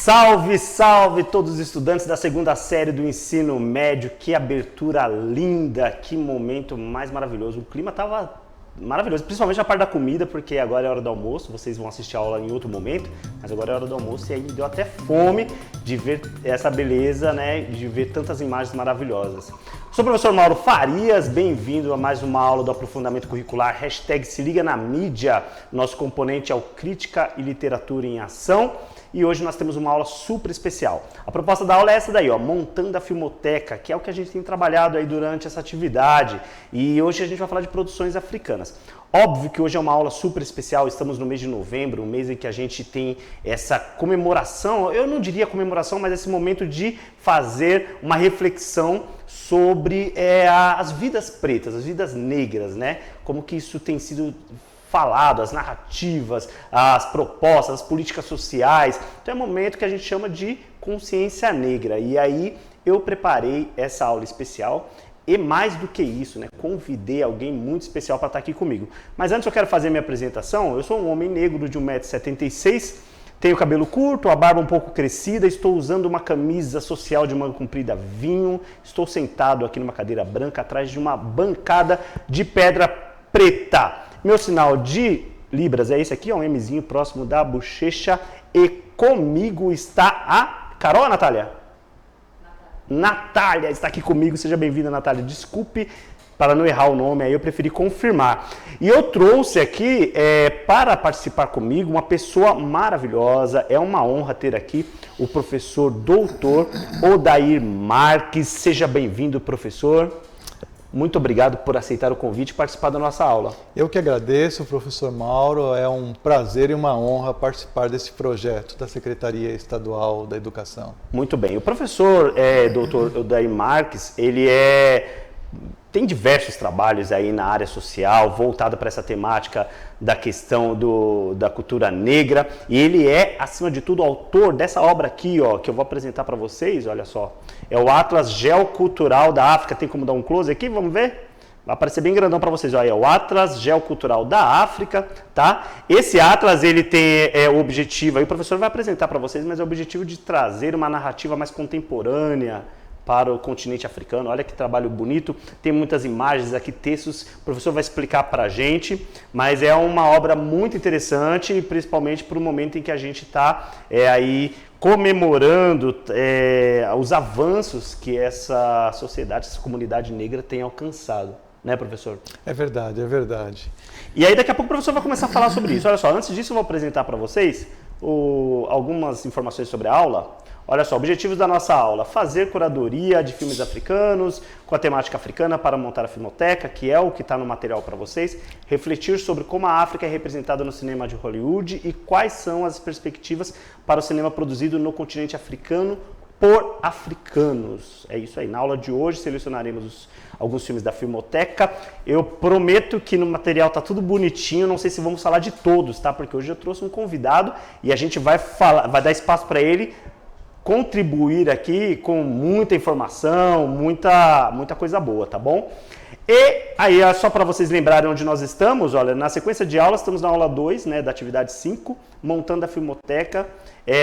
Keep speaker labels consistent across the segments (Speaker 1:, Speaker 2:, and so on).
Speaker 1: Salve, salve todos os estudantes da segunda série do ensino médio. Que abertura linda, que momento mais maravilhoso. O clima estava maravilhoso, principalmente a parte da comida, porque agora é hora do almoço. Vocês vão assistir a aula em outro momento, mas agora é hora do almoço e aí me deu até fome de ver essa beleza, né? De ver tantas imagens maravilhosas. Sou o professor Mauro Farias, bem-vindo a mais uma aula do aprofundamento curricular. Hashtag se liga na mídia. Nosso componente é o Crítica e Literatura em Ação. E hoje nós temos uma aula super especial. A proposta da aula é essa daí, ó, montando a filmoteca, que é o que a gente tem trabalhado aí durante essa atividade. E hoje a gente vai falar de produções africanas. Óbvio que hoje é uma aula super especial, estamos no mês de novembro, um mês em que a gente tem essa comemoração, eu não diria comemoração, mas esse momento de fazer uma reflexão sobre as vidas pretas, as vidas negras, né? Como que isso tem sido falado, as narrativas, as propostas, as políticas sociais. Então é um momento que a gente chama de consciência negra. E aí eu preparei essa aula especial e mais do que isso, né, convidei alguém muito especial para estar aqui comigo. Mas antes eu quero fazer minha apresentação. Eu sou um homem negro de 1,76 m, tenho cabelo curto, a barba um pouco crescida, estou usando uma camisa social de manga comprida vinho, estou sentado aqui numa cadeira branca atrás de uma bancada de pedra preta. Meu sinal de libras é esse aqui, ó, um Mzinho próximo da bochecha. E comigo está a Carol, a Natália? Natália está aqui comigo, seja bem-vinda, Natália. Desculpe para não errar o nome, aí eu preferi confirmar. E eu trouxe aqui para participar comigo uma pessoa maravilhosa, é uma honra ter aqui o professor doutor Odair Marques. Seja bem-vindo, professor. Muito obrigado por aceitar o convite e participar da nossa aula.
Speaker 2: Eu que agradeço, professor Mauro. É um prazer e uma honra participar desse projeto da Secretaria Estadual da Educação.
Speaker 1: Muito bem. O professor Dr. Odair Marques, ele tem diversos trabalhos aí na área social, voltado para essa temática da questão da cultura negra. E ele é, acima de tudo, autor dessa obra aqui, ó, que eu vou apresentar para vocês, olha só. É o Atlas Geocultural da África. Tem como dar um close aqui? Vamos ver? Vai aparecer bem grandão para vocês. Olha, é o Atlas Geocultural da África, tá? Esse Atlas, ele tem o objetivo, aí o professor vai apresentar para vocês, mas é o objetivo de trazer uma narrativa mais contemporânea para o continente africano. Olha que trabalho bonito, tem muitas imagens aqui, textos, o professor vai explicar para a gente, mas é uma obra muito interessante, principalmente para o momento em que a gente está aí comemorando os avanços que essa sociedade, essa comunidade negra tem alcançado. Né, professor?
Speaker 2: É verdade, é verdade.
Speaker 1: E aí daqui a pouco o professor vai começar a falar sobre isso. Olha só, antes disso eu vou apresentar para vocês algumas informações sobre a aula. Olha só, objetivos da nossa aula: fazer curadoria de filmes africanos com a temática africana para montar a filmoteca, que é o que está no material para vocês, refletir sobre como a África é representada no cinema de Hollywood e quais são as perspectivas para o cinema produzido no continente africano por africanos. É isso aí. Na aula de hoje selecionaremos alguns filmes da Filmoteca. Eu prometo que no material tá tudo bonitinho, não sei se vamos falar de todos, tá? Porque hoje eu trouxe um convidado e a gente vai dar espaço para ele contribuir aqui com muita informação, muita coisa boa, tá bom? E aí, só para vocês lembrarem onde nós estamos, olha, na sequência de aulas, estamos na aula 2, né, da atividade 5, montando a filmoteca.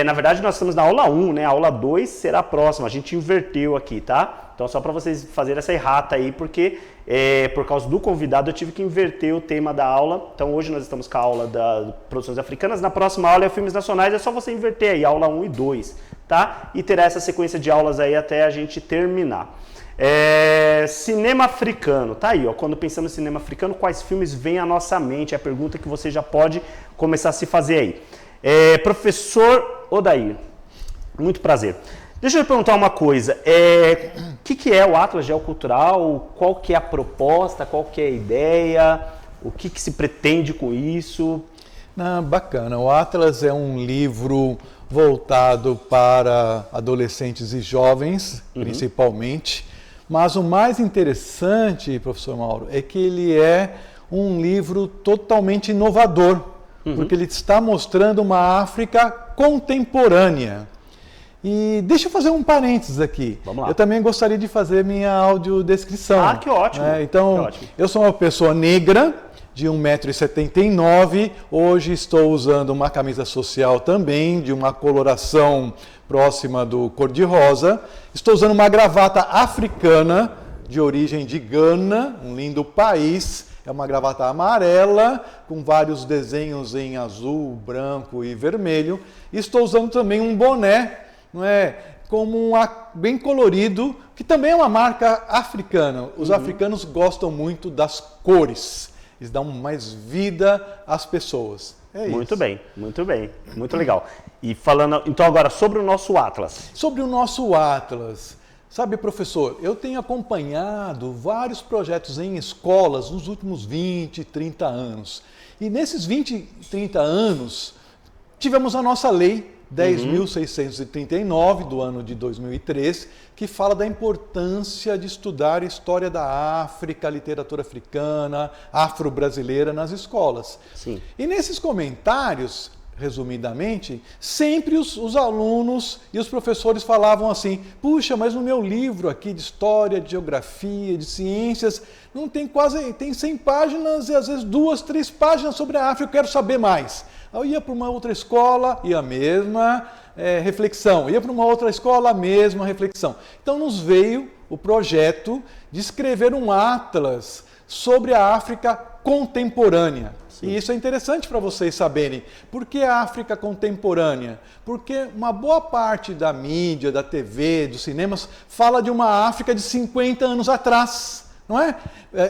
Speaker 1: Na verdade, nós estamos na aula 1, né, a aula 2 será a próxima, a gente inverteu aqui, tá? Então, só para vocês fazerem essa errata aí, porque por causa do convidado eu tive que inverter o tema da aula. Então, hoje nós estamos com a aula das produções africanas, na próxima aula é filmes nacionais, é só você inverter aí, aula 1 e 2, tá? E terá essa sequência de aulas aí até a gente terminar. Cinema africano, tá aí, ó. Quando pensamos em cinema africano, quais filmes vêm à nossa mente? É a pergunta que você já pode começar a se fazer aí. Professor Odair, muito prazer. Deixa eu perguntar uma coisa, o que é o Atlas Geocultural? Qual que é a proposta, qual que é a ideia? O que se pretende com isso?
Speaker 2: Bacana, o Atlas é um livro voltado para adolescentes e jovens, principalmente. Mas o mais interessante, professor Mauro, é que ele é um livro totalmente inovador, porque ele está mostrando uma África contemporânea. E deixa eu fazer um parênteses aqui.
Speaker 1: Vamos lá.
Speaker 2: Eu também gostaria de fazer minha audiodescrição.
Speaker 1: Ah, que ótimo.
Speaker 2: Então,
Speaker 1: que ótimo.
Speaker 2: Eu sou uma pessoa negra, de 1,79 m. Hoje estou usando uma camisa social também, de uma coloração próxima do cor-de-rosa. Estou usando uma gravata africana, de origem de Gana, um lindo país. É uma gravata amarela, com vários desenhos em azul, branco e vermelho. E estou usando também um boné, não é? Como bem colorido, que também é uma marca africana. Os africanos gostam muito das cores. Eles dão mais vida às pessoas. É
Speaker 1: muito
Speaker 2: isso.
Speaker 1: bem, muito bem, muito legal. E falando, então agora sobre o nosso Atlas.
Speaker 2: Sobre o nosso Atlas. Sabe, professor, eu tenho acompanhado vários projetos em escolas nos últimos 20, 30 anos. E nesses 20, 30 anos, tivemos a nossa lei 10.639 do ano de 2003, que fala da importância de estudar a história da África, literatura africana, afro-brasileira nas escolas.
Speaker 1: Sim.
Speaker 2: E nesses comentários, resumidamente, sempre os alunos e os professores falavam assim: puxa, mas no meu livro aqui de história, de geografia, de ciências, não tem tem 100 páginas e às vezes 2, 3 páginas sobre a África, eu quero saber mais. Eu ia para uma outra escola e a mesma reflexão, ia para uma outra escola, a mesma reflexão. Então nos veio o projeto de escrever um atlas sobre a África contemporânea. Sim. E isso é interessante para vocês saberem. Por que a África contemporânea? Porque uma boa parte da mídia, da TV, dos cinemas, fala de uma África de 50 anos atrás. Não é?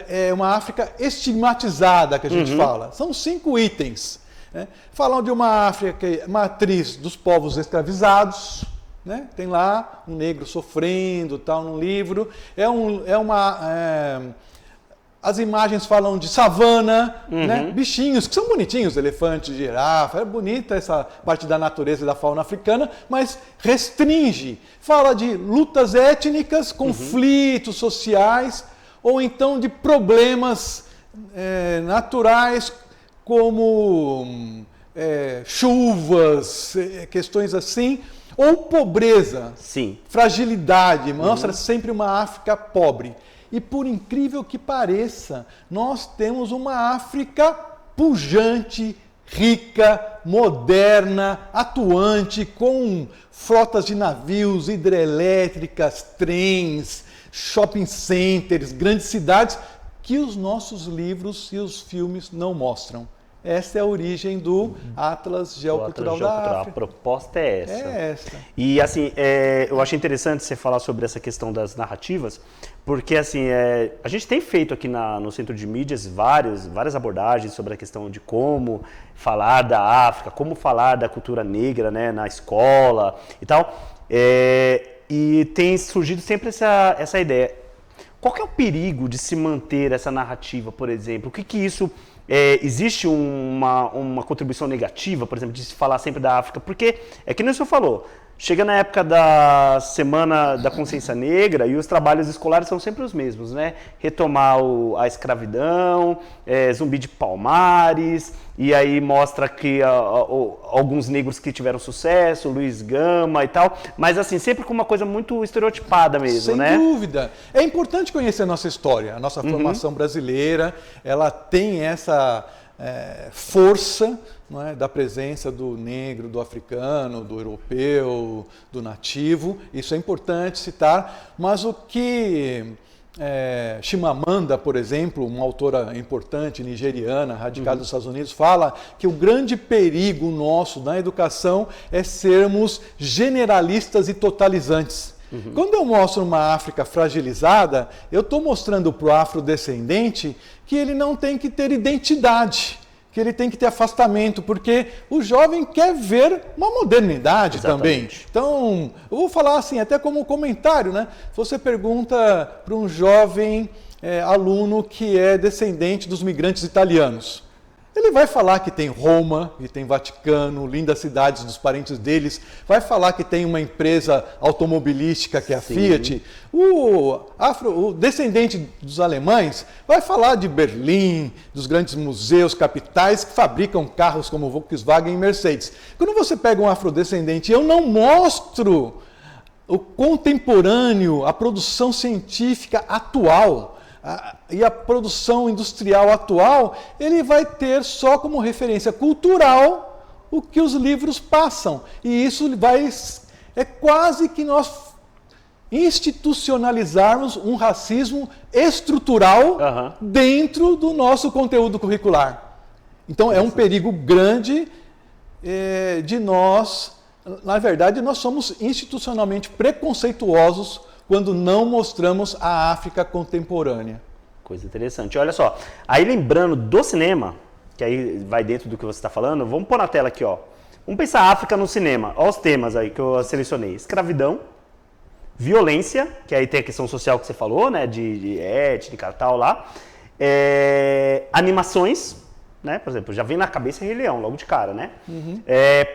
Speaker 2: É uma África estigmatizada que a gente fala. São 5 itens. Né? Falam de uma África que é matriz dos povos escravizados. Né? Tem lá um negro sofrendo, tal, no livro. As imagens falam de savana, né? Bichinhos, que são bonitinhos, elefantes, girafa, é bonita essa parte da natureza e da fauna africana, mas restringe. Fala de lutas étnicas, conflitos sociais, ou então de problemas naturais, como chuvas, questões assim, ou pobreza,
Speaker 1: sim,
Speaker 2: fragilidade, mostra sempre uma África pobre. E por incrível que pareça, nós temos uma África pujante, rica, moderna, atuante, com frotas de navios, hidrelétricas, trens, shopping centers, grandes cidades, que os nossos livros e os filmes não mostram. Essa é a origem do Atlas Geocultural da África.
Speaker 1: A proposta é essa.
Speaker 2: É essa.
Speaker 1: E assim, eu achei interessante você falar sobre essa questão das narrativas, porque assim, a gente tem feito aqui no Centro de Mídias várias abordagens sobre a questão de como falar da África, como falar da cultura negra, né, na escola e tal. E tem surgido sempre essa ideia. Qual que é o perigo de se manter essa narrativa, por exemplo? O que isso... existe uma contribuição negativa, por exemplo, de se falar sempre da África? Porque, que nem o senhor falou, chega na época da Semana da Consciência Negra e os trabalhos escolares são sempre os mesmos, né? Retomar a escravidão, Zumbi de Palmares, e aí mostra que alguns negros que tiveram sucesso, Luiz Gama e tal, mas assim, sempre com uma coisa muito estereotipada mesmo, né?
Speaker 2: Sem dúvida. É importante conhecer a nossa história, a nossa formação brasileira, ela tem essa força, não é, da presença do negro, do africano, do europeu, do nativo. Isso é importante citar, mas o que Chimamanda, por exemplo, uma autora importante nigeriana, radicada nos Estados Unidos, fala que o grande perigo nosso na educação é sermos generalistas e totalizantes. Quando eu mostro uma África fragilizada, eu estou mostrando para o afrodescendente que ele não tem que ter identidade, que ele tem que ter afastamento, porque o jovem quer ver uma modernidade também. Então, eu vou falar assim, até como comentário, né? Você pergunta para um jovem aluno que é descendente dos migrantes italianos. Ele vai falar que tem Roma, que tem Vaticano, lindas cidades dos parentes deles, vai falar que tem uma empresa automobilística que é a Fiat. O descendente dos alemães vai falar de Berlim, dos grandes museus, capitais que fabricam carros como Volkswagen e Mercedes. Quando você pega um afrodescendente, eu não mostro o contemporâneo, a produção científica atual, E a produção industrial atual, ele vai ter só como referência cultural o que os livros passam. E isso é quase que nós institucionalizarmos um racismo estrutural dentro do nosso conteúdo curricular. Então é um perigo grande de nós. Na verdade, nós somos institucionalmente preconceituosos quando não mostramos a África contemporânea.
Speaker 1: Coisa interessante. Olha só, aí lembrando do cinema, que aí vai dentro do que você está falando, vamos pôr na tela aqui, ó. Vamos pensar a África no cinema. Olha os temas aí que eu selecionei. Escravidão, violência, que aí tem a questão social que você falou, né, de étnica e tal lá. Animações, né, por exemplo, já vem na cabeça Rei Leão, logo de cara, né?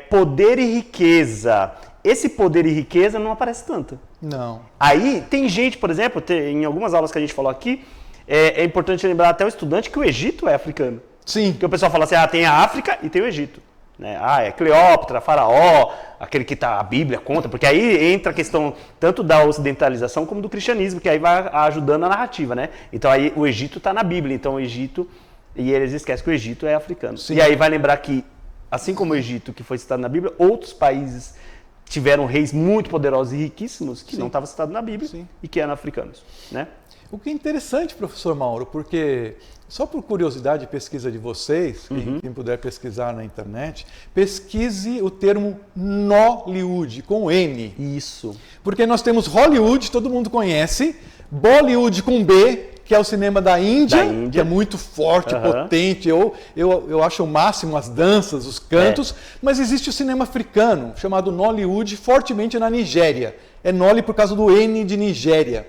Speaker 1: Poder e riqueza. Esse poder e riqueza não aparece tanto.
Speaker 2: Não.
Speaker 1: Aí tem gente, por exemplo, em algumas aulas que a gente falou aqui, é importante lembrar até o estudante que o Egito é africano.
Speaker 2: Sim.
Speaker 1: Porque o pessoal fala assim, tem a África e tem o Egito. Né? É Cleópatra, Faraó, aquele que a Bíblia conta, porque aí entra a questão tanto da ocidentalização como do cristianismo, que aí vai ajudando a narrativa, né? Então aí o Egito está na Bíblia, então o Egito, e eles esquecem que o Egito é africano. Sim. E aí vai lembrar que, assim como o Egito, que foi citado na Bíblia, outros países tiveram reis muito poderosos e riquíssimos que não estavam citados na Bíblia e que eram africanos, né?
Speaker 2: O que é interessante, professor Mauro, porque só por curiosidade e pesquisa de vocês, quem puder pesquisar na internet, pesquise o termo Nollywood, com N.
Speaker 1: Isso.
Speaker 2: Porque nós temos Hollywood, todo mundo conhece, Bollywood com B, que é o cinema da Índia, que é muito forte, potente. Eu acho o máximo as danças, os cantos, mas existe o cinema africano, chamado Nollywood, fortemente na Nigéria. É Nolly por causa do N de Nigéria.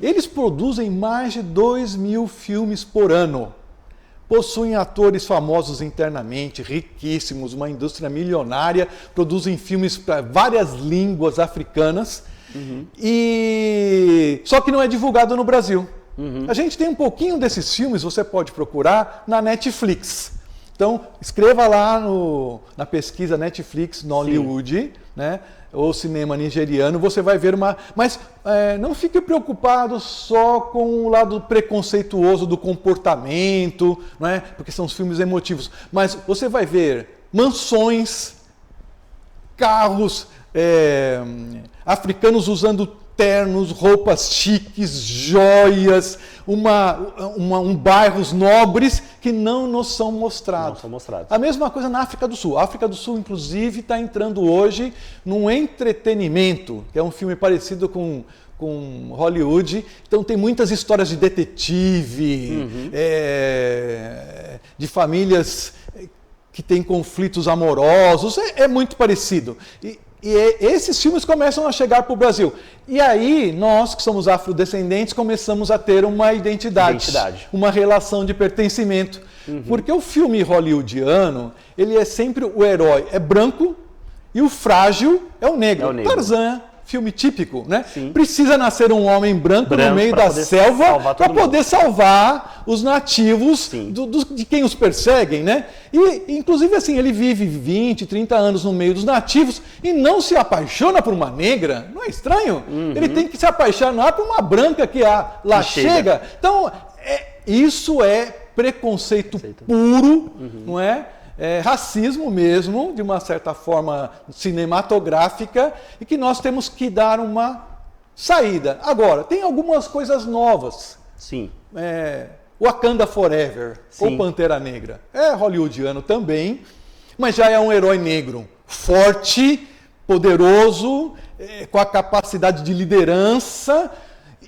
Speaker 2: Eles produzem mais de 2.000 filmes por ano. Possuem atores famosos internamente, riquíssimos, uma indústria milionária, produzem filmes para várias línguas africanas, só que não é divulgado no Brasil. A gente tem um pouquinho desses filmes, você pode procurar na Netflix. Então, escreva lá na pesquisa Netflix Nollywood, né? Ou cinema nigeriano, você vai ver uma... Mas não fique preocupado só com o lado preconceituoso do comportamento, não é? Porque são os filmes emotivos. Mas você vai ver mansões, carros, africanos usando ternos, roupas chiques, joias, bairros nobres que não nos são mostrados.
Speaker 1: Não são mostrados.
Speaker 2: A mesma coisa na África do Sul. A África do Sul, inclusive, está entrando hoje num entretenimento, que é um filme parecido com Hollywood. Então tem muitas histórias de detetive, de famílias que têm conflitos amorosos. É muito parecido. E esses filmes começam a chegar para o Brasil. E aí, nós que somos afrodescendentes, começamos a ter uma identidade. Uma relação de pertencimento. Porque o filme hollywoodiano, ele é sempre o herói é branco e o frágil é o negro. Tarzan, filme típico, né? Sim. Precisa nascer um homem branco no meio da selva para poder salvar os nativos de quem os perseguem, né? E, inclusive, assim, ele vive 20, 30 anos no meio dos nativos e não se apaixona por uma negra. Não é estranho? Ele tem que se apaixonar por uma branca que lá chega. Então, isso é preconceito puro, não é? Racismo mesmo, de uma certa forma cinematográfica, e que nós temos que dar uma saída. Agora, tem algumas coisas novas.
Speaker 1: Sim.
Speaker 2: Wakanda Forever, ou Pantera Negra. É hollywoodiano também, mas já é um herói negro, forte, poderoso, com a capacidade de liderança.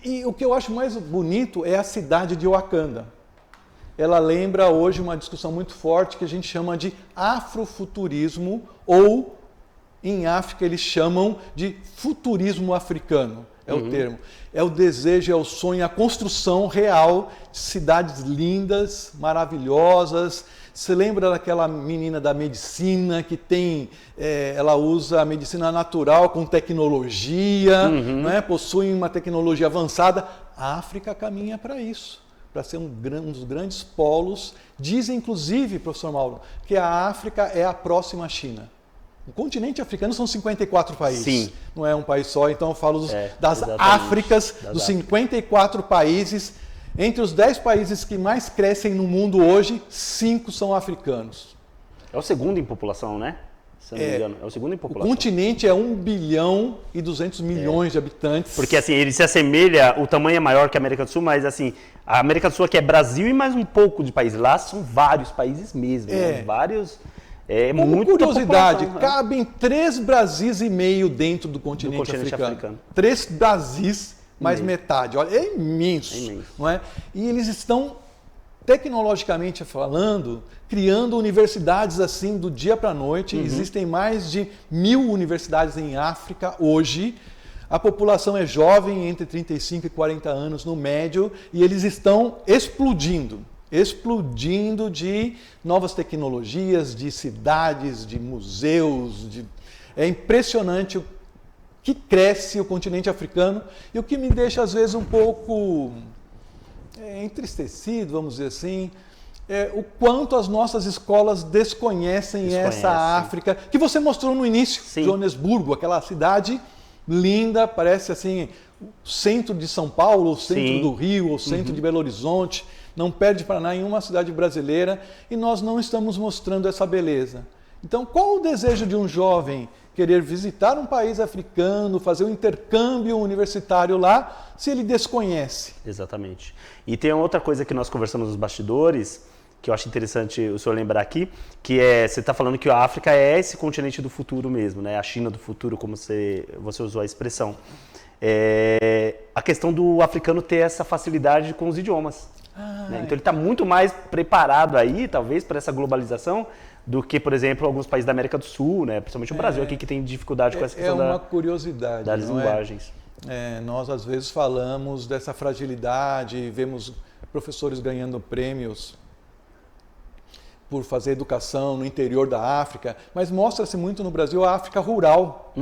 Speaker 2: E o que eu acho mais bonito é a cidade de Wakanda. Ela lembra hoje uma discussão muito forte que a gente chama de afrofuturismo, ou em África eles chamam de futurismo africano, é o termo. É o desejo, é o sonho, a construção real de cidades lindas, maravilhosas. Você lembra daquela menina da medicina que ela usa a medicina natural com tecnologia, não é? Possui uma tecnologia avançada. A África caminha para isso, para ser um dos grandes polos. Dizem, inclusive, professor Mauro, que a África é a próxima China. O continente africano são 54 países. Sim. Não é um país só, então eu falo das Áfricas, dos 54 países. Entre os 10 países que mais crescem no mundo hoje, 5 são africanos.
Speaker 1: É o segundo em população, né? Se eu não me engano, é o segundo em
Speaker 2: O
Speaker 1: população.
Speaker 2: continente é 1 bilhão e 200 milhões de habitantes.
Speaker 1: Porque assim, ele se assemelha, o tamanho é maior que a América do Sul, mas assim, a América do Sul aqui é Brasil e mais um pouco de países. Lá são vários países mesmo, né? Vários.
Speaker 2: Como
Speaker 1: muita
Speaker 2: curiosidade,
Speaker 1: população,
Speaker 2: cabem 3 Brasis e meio dentro do continente, africano. 3 Brasis, mais metade. Olha, é imenso, não é? E eles estão, tecnologicamente falando, criando universidades assim do dia para a noite. Existem mais de 1000 universidades em África hoje. A população é jovem, entre 35 e 40 anos no médio, e eles estão explodindo de novas tecnologias, de cidades, de museus. É impressionante o que cresce o continente africano e o que me deixa às vezes um pouco entristecido, vamos dizer assim, o quanto as nossas escolas desconhecem essa África, que você mostrou no início. Sim. Joanesburgo, aquela cidade linda, parece assim, o centro de São Paulo, o centro do Rio, o centro de Belo Horizonte, não perde para nenhuma cidade brasileira, e nós não estamos mostrando essa beleza. Então, qual o desejo de um jovem querer visitar um país africano, fazer um intercâmbio universitário lá, se ele desconhece?
Speaker 1: Exatamente. E tem outra coisa que nós conversamos nos bastidores, que eu acho interessante o senhor lembrar aqui, que você está falando que a África é esse continente do futuro mesmo, né? A China do futuro, como você usou a expressão. A questão do africano ter essa facilidade com os idiomas. Né? Então ele está muito mais preparado aí, talvez, para essa globalização, do que, por exemplo, alguns países da América do Sul, né? Principalmente o Brasil aqui, que tem dificuldade com essa questão
Speaker 2: uma curiosidade,
Speaker 1: das linguagens.
Speaker 2: Nós, às vezes, falamos dessa fragilidade, vemos professores ganhando prêmios por fazer educação no interior da África, mas mostra-se muito no Brasil a África rural.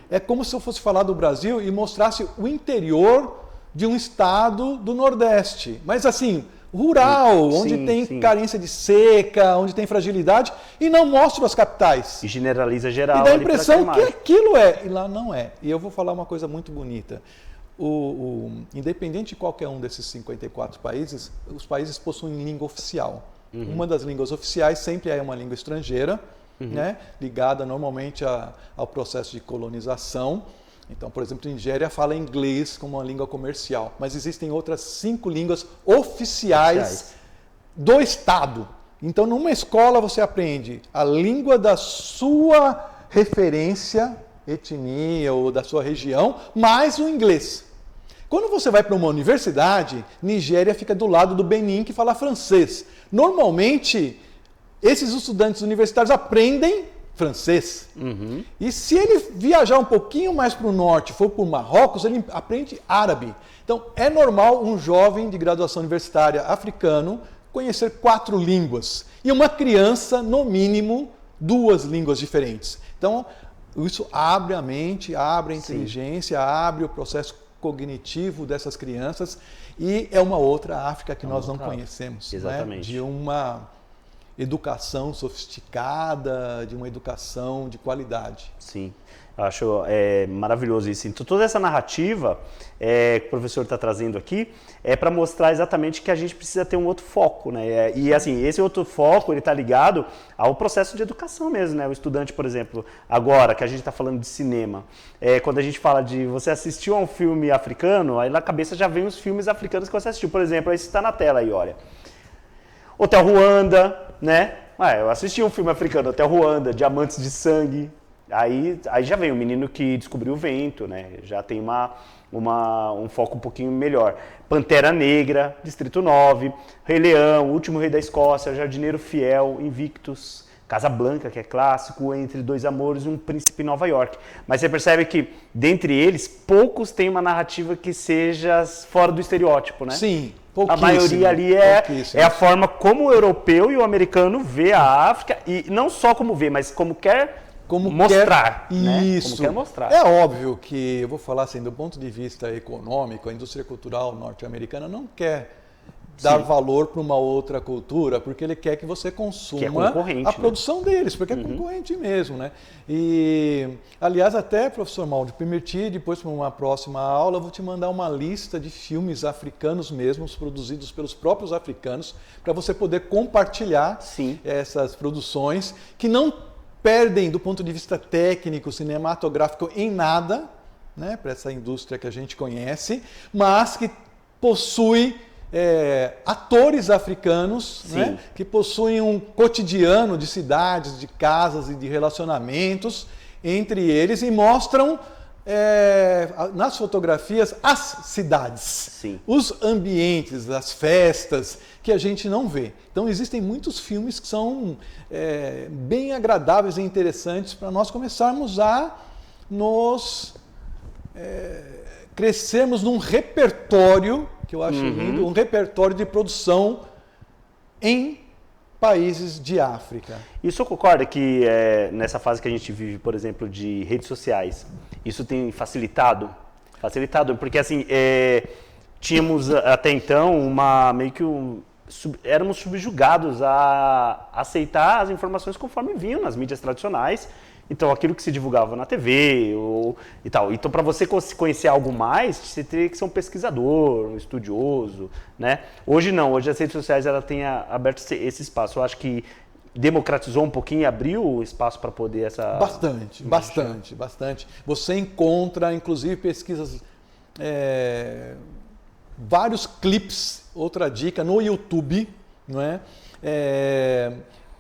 Speaker 2: É como se eu fosse falar do Brasil e mostrasse o interior de um estado do Nordeste, mas assim, rural, onde tem carência de seca, onde tem fragilidade, e não mostra as capitais.
Speaker 1: E generaliza geral.
Speaker 2: E dá a impressão que aquilo e lá não é. E eu vou falar uma coisa muito bonita. Independente de qualquer um desses 54 países, os países possuem língua oficial. Uma das línguas oficiais sempre é uma língua estrangeira, né, ligada normalmente ao processo de colonização. Então, por exemplo, a Nigéria fala inglês como uma língua comercial, mas existem outras 5 línguas oficiais do Estado. Então, numa escola você aprende a língua da sua referência, etnia ou da sua região, mais o inglês. Quando você vai para uma universidade, Nigéria fica do lado do Benin, que fala francês. Normalmente, esses estudantes universitários aprendem francês. E se ele viajar um pouquinho mais para o norte, for para o Marrocos, ele aprende árabe. Então, é normal um jovem de graduação universitária africano conhecer 4 línguas. E uma criança, no mínimo, 2 línguas diferentes. Então, isso abre a mente, abre a inteligência, abre o processo cognitivo dessas crianças, e é uma outra África que nós não conhecemos.
Speaker 1: Exatamente.
Speaker 2: Né? De uma educação sofisticada, de uma educação de qualidade.
Speaker 1: Sim, eu acho maravilhoso isso. Então, toda essa narrativa que o professor está trazendo aqui é para mostrar exatamente que a gente precisa ter um outro foco, né? E assim, esse outro foco, ele está ligado ao processo de educação mesmo, né? O estudante, por exemplo, agora que a gente está falando de cinema, quando a gente fala de você assistiu a um filme africano, aí na cabeça já vem os filmes africanos que você assistiu. Por exemplo, aí você está na tela aí, olha. Hotel Ruanda, né? Eu assisti um filme africano, Hotel Ruanda, Diamantes de Sangue. Aí já vem o menino que descobriu o vento, né? Já tem um foco um pouquinho melhor. Pantera Negra, Distrito 9, Rei Leão, Último Rei da Escócia, Jardineiro Fiel, Invictus, Casablanca, que é clássico, Entre Dois Amores e Um Príncipe em Nova York. Mas você percebe que, dentre eles, poucos têm uma narrativa que seja fora do estereótipo, né?
Speaker 2: Sim.
Speaker 1: A maioria ali é a forma como o europeu e o americano vê a África, e não só como vê, mas como quer mostrar.
Speaker 2: Isso.
Speaker 1: Como quer mostrar.
Speaker 2: É óbvio que, eu vou falar assim, do ponto de vista econômico, a indústria cultural norte-americana não quer dar valor para uma outra cultura, porque ele quer que você consuma a produção deles, porque é concorrente mesmo, né? E, aliás, até, professor Mauro, permitir, depois para uma próxima aula, eu vou te mandar uma lista de filmes africanos mesmos, produzidos pelos próprios africanos, para você poder compartilhar essas produções, que não perdem, do ponto de vista técnico, cinematográfico, em nada, né, para essa indústria que a gente conhece, mas que possui atores africanos, né, que possuem um cotidiano de cidades, de casas e de relacionamentos entre eles e mostram nas fotografias as cidades, os ambientes, as festas que a gente não vê. Então existem muitos filmes que são bem agradáveis e interessantes para nós começarmos a nos crescermos num repertório, que eu acho lindo, um repertório de produção em países de África.
Speaker 1: Isso concorda que nessa fase que a gente vive, por exemplo, de redes sociais, isso tem facilitado? Facilitado, porque assim, tínhamos até então éramos subjugados a aceitar as informações conforme vinham nas mídias tradicionais. Então, aquilo que se divulgava na TV e tal. Então, para você conhecer algo mais, você teria que ser um pesquisador, um estudioso, né? Hoje não, hoje as redes sociais ela têm aberto esse espaço. Eu acho que democratizou um pouquinho, abriu o espaço para poder essa...
Speaker 2: Bastante. Você encontra, inclusive, pesquisas, vários clipes, outra dica, no YouTube, não é?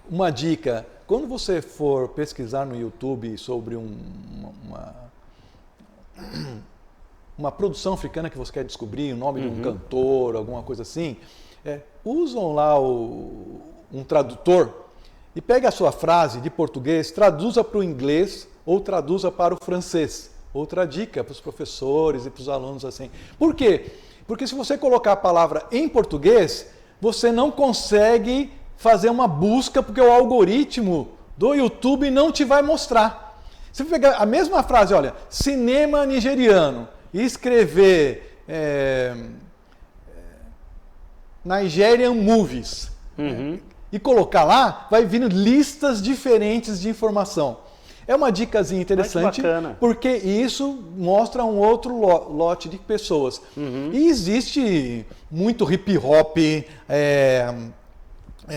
Speaker 2: Uma dica... Quando você for pesquisar no YouTube sobre uma produção africana que você quer descobrir, o nome de um cantor, alguma coisa assim, usam lá um tradutor e pega a sua frase de português, traduza para o inglês ou traduza para o francês. Outra dica para os professores e para os alunos assim. Por quê? Porque se você colocar a palavra em português, você não consegue fazer uma busca, porque o algoritmo do YouTube não te vai mostrar. Se você pegar a mesma frase, olha, cinema nigeriano, e escrever Nigerian Movies, e colocar lá, vai vindo listas diferentes de informação. É uma dicasinha interessante, porque isso mostra um outro lote de pessoas. E existe muito hip hop,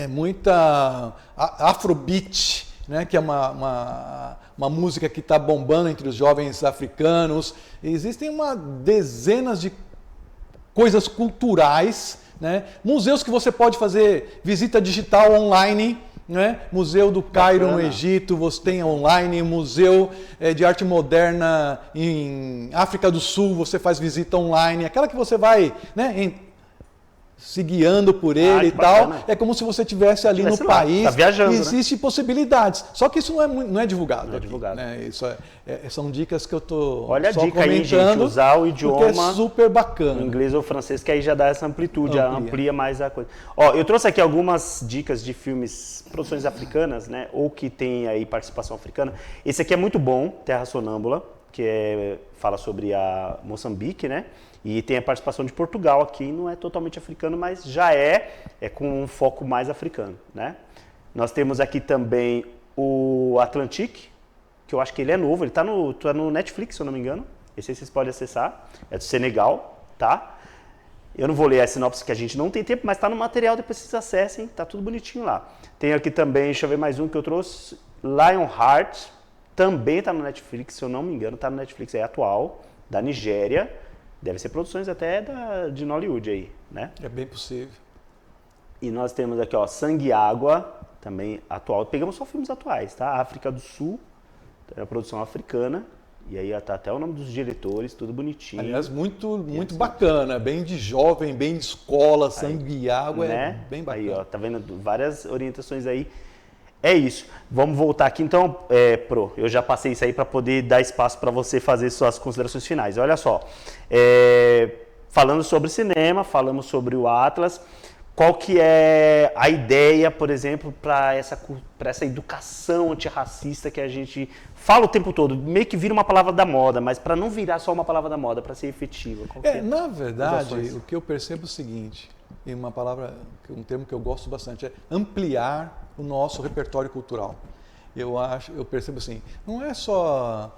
Speaker 2: muita Afrobeat, né, que é uma música que está bombando entre os jovens africanos. Existem dezenas de coisas culturais, né? Museus que você pode fazer visita digital online, né? Museu do Cairo no Egito, você tem online, Museu de Arte Moderna em África do Sul, você faz visita online, aquela que você vai, né, se guiando por ele e tal, é como se você estivesse ali no país.
Speaker 1: Tá viajando,
Speaker 2: existem possibilidades. Só que isso não é divulgado. Não é divulgado. Né? Isso são dicas que eu estou
Speaker 1: Olha só a dica aí, gente, usar o idioma
Speaker 2: é super bacana.
Speaker 1: Inglês ou francês, que aí já dá essa amplitude, amplia mais a coisa. Ó, eu trouxe aqui algumas dicas de filmes, produções africanas, né, ou que tem aí participação africana. Esse aqui é muito bom, Terra Sonâmbula, que fala sobre a Moçambique, né? E tem a participação de Portugal aqui, não é totalmente africano, mas já é com um foco mais africano, né? Nós temos aqui também o Atlantique, que eu acho que ele é novo, ele tá no Netflix, se eu não me engano. Esse aí vocês podem acessar, é do Senegal, tá? Eu não vou ler a sinopse que a gente não tem tempo, mas tá no material, depois vocês acessem, tá tudo bonitinho lá. Tem aqui também, deixa eu ver mais um que eu trouxe, Lionheart, também tá no Netflix, se eu não me engano, tá no Netflix, é atual, da Nigéria. Deve ser produções até de Nollywood aí, né?
Speaker 2: É bem possível.
Speaker 1: E nós temos aqui, ó, Sangue e Água, também atual. Pegamos só filmes atuais, tá? África do Sul, é a produção africana. E aí tá até o nome dos diretores, tudo bonitinho.
Speaker 2: Aliás, muito bacana, bem de jovem, bem de escola, Sangue e Água,
Speaker 1: né?
Speaker 2: É bem bacana.
Speaker 1: Aí, ó, tá vendo várias orientações aí. É isso. Vamos voltar aqui então, Pro. Eu já passei isso aí para poder dar espaço para você fazer suas considerações finais. Olha só, falando sobre cinema, falamos sobre o Atlas. Qual que é a ideia, por exemplo, para essa educação antirracista que a gente fala o tempo todo? Meio que vira uma palavra da moda, mas para não virar só uma palavra da moda, para ser efetiva.
Speaker 2: Na verdade, o que eu percebo é o seguinte: e um termo que eu gosto bastante, é ampliar o nosso repertório cultural. Eu percebo assim, não é só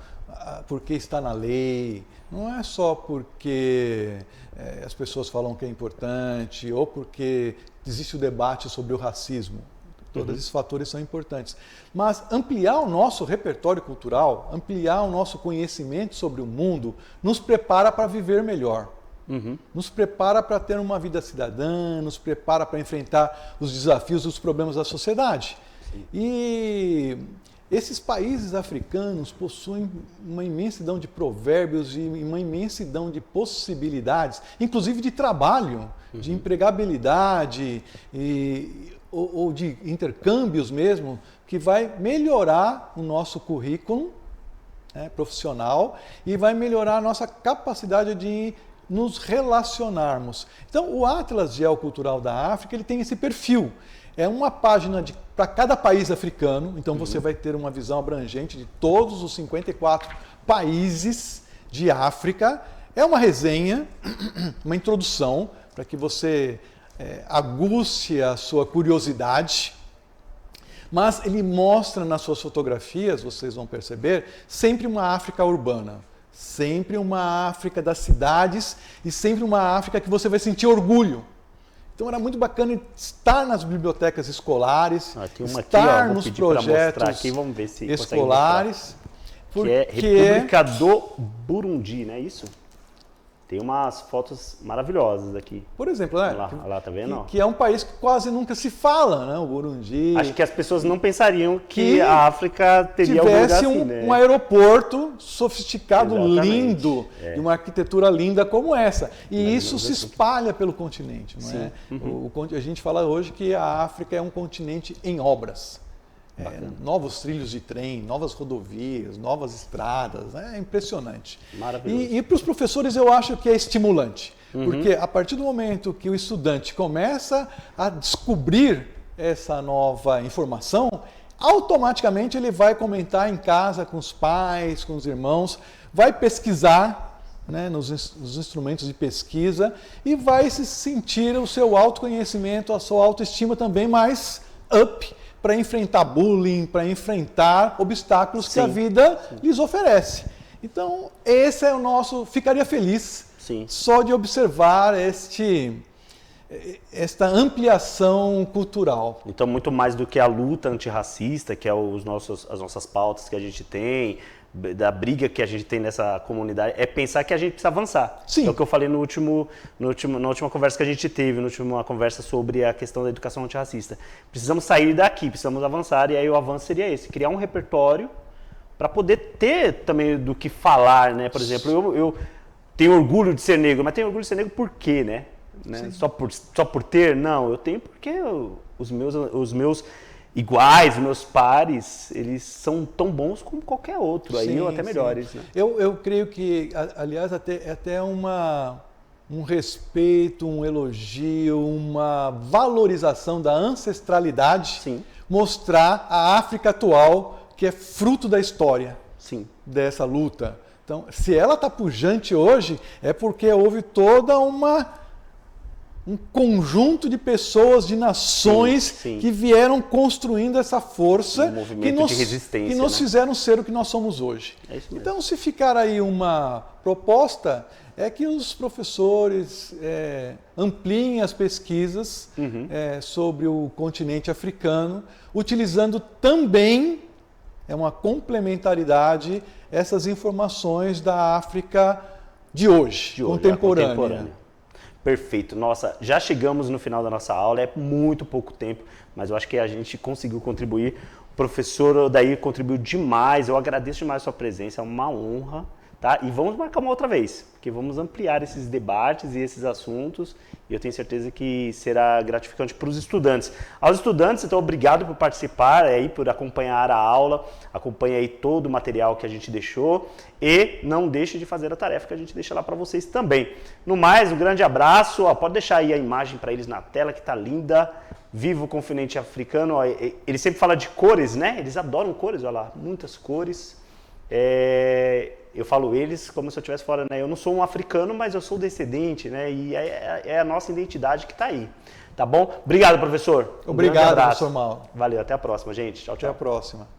Speaker 2: porque está na lei, não é só porque as pessoas falam que é importante, ou porque existe o debate sobre o racismo. Todos esses fatores são importantes. Mas ampliar o nosso repertório cultural, ampliar o nosso conhecimento sobre o mundo, nos prepara para viver melhor. Nos prepara para ter uma vida cidadã, nos prepara para enfrentar os desafios, os problemas da sociedade. Sim. E esses países africanos possuem uma imensidão de provérbios e uma imensidão de possibilidades, inclusive de trabalho, de empregabilidade ou de intercâmbios mesmo, que vai melhorar o nosso currículo profissional e vai melhorar a nossa capacidade de nos relacionarmos. Então, o Atlas Geocultural da África, ele tem esse perfil. É uma página para cada país africano, então você vai ter uma visão abrangente de todos os 54 países de África. É uma resenha, uma introdução, para que você aguce a sua curiosidade, mas ele mostra nas suas fotografias, vocês vão perceber, sempre uma África urbana, sempre uma África das cidades e sempre uma África que você vai sentir orgulho. Então era muito bacana estar nas bibliotecas escolares, estar
Speaker 1: aqui,
Speaker 2: nos projetos
Speaker 1: aqui, vamos ver se
Speaker 2: escolares.
Speaker 1: Que é República do Burundi, não é isso? Tem umas fotos maravilhosas aqui.
Speaker 2: Por exemplo, né?
Speaker 1: Olha lá, tá vendo?
Speaker 2: Que é um país que quase nunca se fala, né? O Burundi.
Speaker 1: Acho que as pessoas não pensariam que a África teria algum lugar assim, né?
Speaker 2: Um aeroporto sofisticado, lindo, e uma arquitetura linda como essa. E isso se espalha pelo continente, não é? A gente fala hoje que a África é um continente em obras. Novos trilhos de trem, novas rodovias, novas estradas, é impressionante.
Speaker 1: Maravilhoso.
Speaker 2: E para os professores eu acho que é estimulante, porque a partir do momento que o estudante começa a descobrir essa nova informação, automaticamente ele vai comentar em casa com os pais, com os irmãos, vai pesquisar, né, nos instrumentos de pesquisa e vai se sentir o seu autoconhecimento, a sua autoestima também mais up, para enfrentar bullying, para enfrentar obstáculos que a vida lhes oferece. Então, esse é o nosso... Ficaria feliz só de observar esta ampliação cultural.
Speaker 1: Então, muito mais do que a luta antirracista, que é as nossas pautas que a gente tem, da briga que a gente tem nessa comunidade, é pensar que a gente precisa avançar.
Speaker 2: Sim.
Speaker 1: É o que eu falei na última conversa que a gente teve, na última conversa sobre a questão da educação antirracista. Precisamos sair daqui, precisamos avançar, e aí o avanço seria esse, criar um repertório para poder ter também do que falar, né? Por exemplo, eu tenho orgulho de ser negro, mas tenho orgulho de ser negro por quê, né? Só por ter? Não, eu tenho porque os meus iguais, meus pares, eles são tão bons como qualquer outro, aí ou até melhores. Né?
Speaker 2: Eu creio que, aliás, até um respeito, um elogio, uma valorização da ancestralidade, mostrar a África atual, que é fruto da história dessa luta. Então, se ela está pujante hoje, é porque houve toda um conjunto de pessoas, de nações que vieram construindo essa força que nos fizeram ser o que nós somos hoje.
Speaker 1: É isso mesmo.
Speaker 2: Então, se ficar aí uma proposta, é que os professores ampliem as pesquisas sobre o continente africano, utilizando também uma complementaridade essas informações da África de hoje, contemporânea.
Speaker 1: Perfeito. Nossa, já chegamos no final da nossa aula, é muito pouco tempo, mas eu acho que a gente conseguiu contribuir. O professor Odair contribuiu demais, eu agradeço demais a sua presença, é uma honra, tá? E vamos marcar uma outra vez, porque vamos ampliar esses debates e esses assuntos, e eu tenho certeza que será gratificante para os estudantes. Aos estudantes, então, obrigado por participar, por acompanhar a aula, acompanhe aí todo o material que a gente deixou, e não deixe de fazer a tarefa que a gente deixa lá para vocês também. No mais, um grande abraço, pode deixar aí a imagem para eles na tela, que está linda. Viva o continente africano, ele sempre fala de cores, né? Eles adoram cores, olha lá, muitas cores. Eu falo eles como se eu estivesse fora, né? Eu não sou um africano, mas eu sou descendente, né? E é a nossa identidade que está aí. Tá bom? Obrigado, professor.
Speaker 2: Obrigado, professor Mauro.
Speaker 1: Valeu, até a próxima, gente. Tchau, tchau.
Speaker 2: Até a próxima.